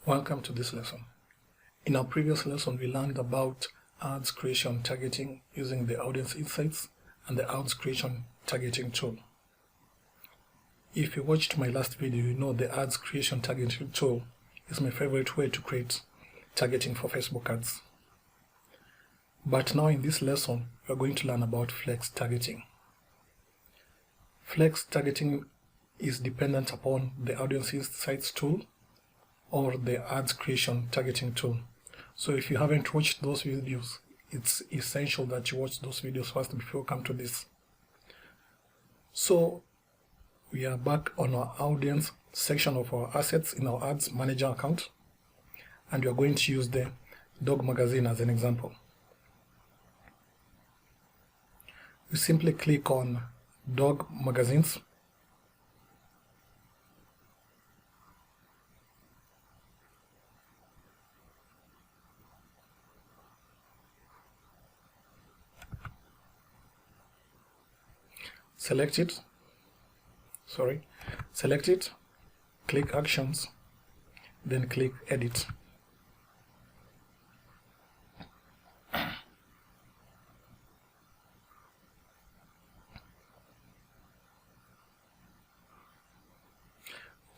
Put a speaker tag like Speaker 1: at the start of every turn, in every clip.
Speaker 1: Welcome to this lesson. In our previous lesson, we learned about ads creation targeting using the Audience Insights and the ads creation targeting tool. If you watched my last video, you know the ads creation targeting tool is my favorite way to create targeting for Facebook ads. But now in this lesson, we are going to learn about flex targeting. Flex targeting is dependent upon the Audience Insights tool or the ads creation targeting tool. So if you haven't watched those videos, it's essential that you watch those videos first before you come to this. So we are back on our audience section of our assets in our ads manager account, and we are going to use the dog magazine as an example. You simply click on dog magazines. Select it, click actions, then click edit.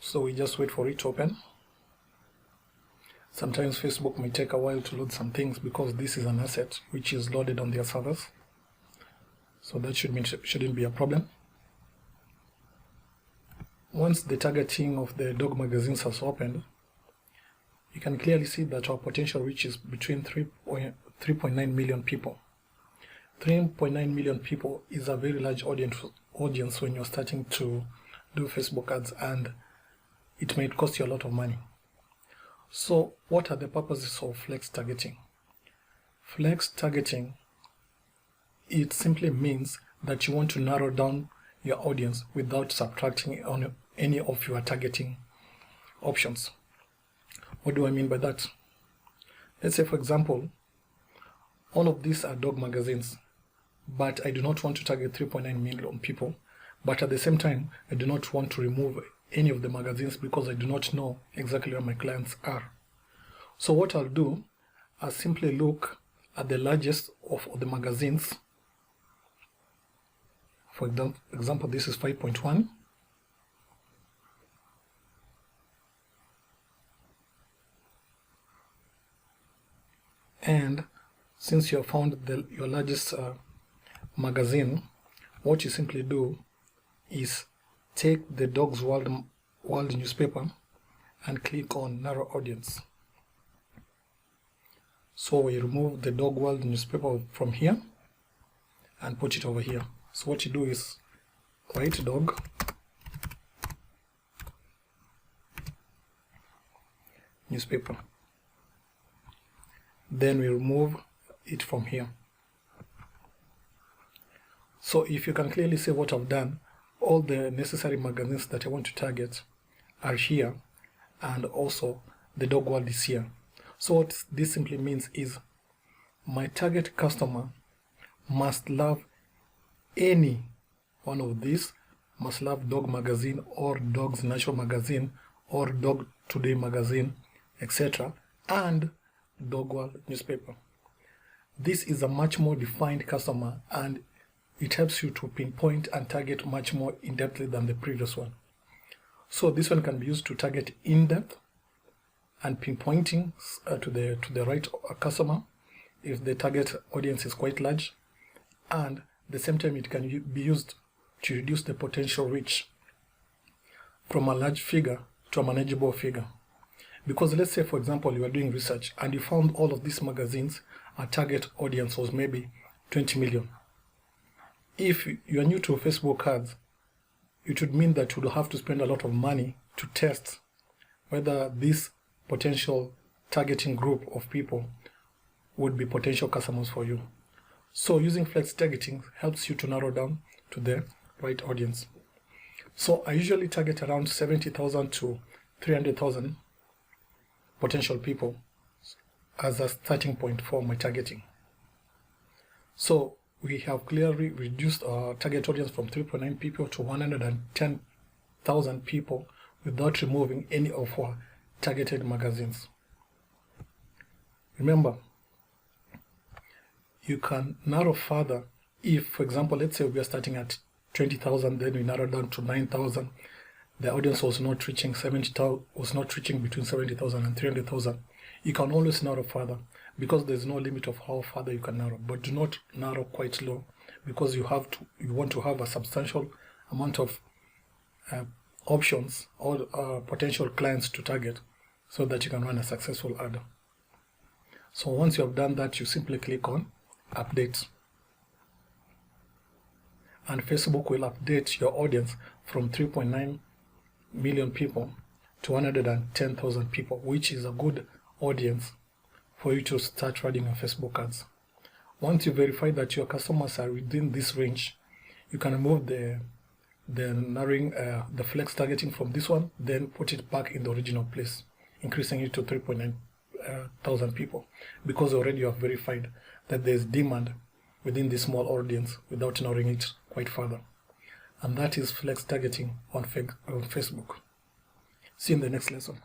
Speaker 1: So we just wait for it to open. Sometimes Facebook may take a while to load some things because this is an asset which is loaded on their servers. So that shouldn't be a problem. Once the targeting of the dog magazines has opened, you can clearly see that our potential reach is between 3.9 million people. 3.9 million people is a very large audience when you're starting to do Facebook ads, and it might cost you a lot of money. So what are the purposes of flex targeting? Flex targeting, it simply means that you want to narrow down your audience without subtracting on any of your targeting options. What do I mean by that? Let's say, for example, all of these are dog magazines, but I do not want to target 3.9 million people, but at the same time, I do not want to remove any of the magazines because I do not know exactly where my clients are. So what I'll do, I'll simply look at the largest of the magazines. For example, this is 5.1. And since you have found your largest magazine, what you simply do is take the Dog's World newspaper and click on narrow audience. So we remove the Dog World newspaper from here and put it over here. So what you do is write dog newspaper. Then we remove it from here. So if you can clearly see what I've done, all the necessary magazines that I want to target are here, and also the dog world is here. So what this simply means is my target customer must love any one of these, must love Dog Magazine or Dog's Natural Magazine or Dog Today Magazine, etc., and Dog World newspaper. This is a much more defined customer, and it helps you to pinpoint and target much more in-depthly than the previous one. So this one can be used to target in-depth and pinpointing to the right customer if the target audience is quite large, and at the same time it can be used to reduce the potential reach from a large figure to a manageable figure. Because let's say, for example, you are doing research and you found all of these magazines, our target audience was maybe 20 million. If you are new to Facebook ads, it would mean that you would have to spend a lot of money to test whether this potential targeting group of people would be potential customers for you. So using flex targeting helps you to narrow down to the right audience. So I usually target around 70,000 to 300,000 potential people as a starting point for my targeting. So we have clearly reduced our target audience from 3.9 people to 110,000 people without removing any of our targeted magazines. Remember, you can narrow further if, for example, let's say we are starting at 20,000, then we narrow down to 9,000. The audience was not reaching 70,000, was not reaching between 70,000 and 300,000. You can always narrow further because there's no limit of how further you can narrow, but do not narrow quite low because you want to have a substantial amount of options or potential clients to target so that you can run a successful ad. So once you have done that, you simply click on update, and Facebook will update your audience from 3.9 million people to 110,000 people, which is a good audience for you to start running your Facebook ads. Once you verify that your customers are within this range, you can remove the narrowing, the flex targeting from this one, then put it back in the original place, increasing it to 3.9 thousand people, because already you have verified that there's demand within this small audience without narrowing it quite further. And that is flex targeting on Facebook. See you in the next lesson.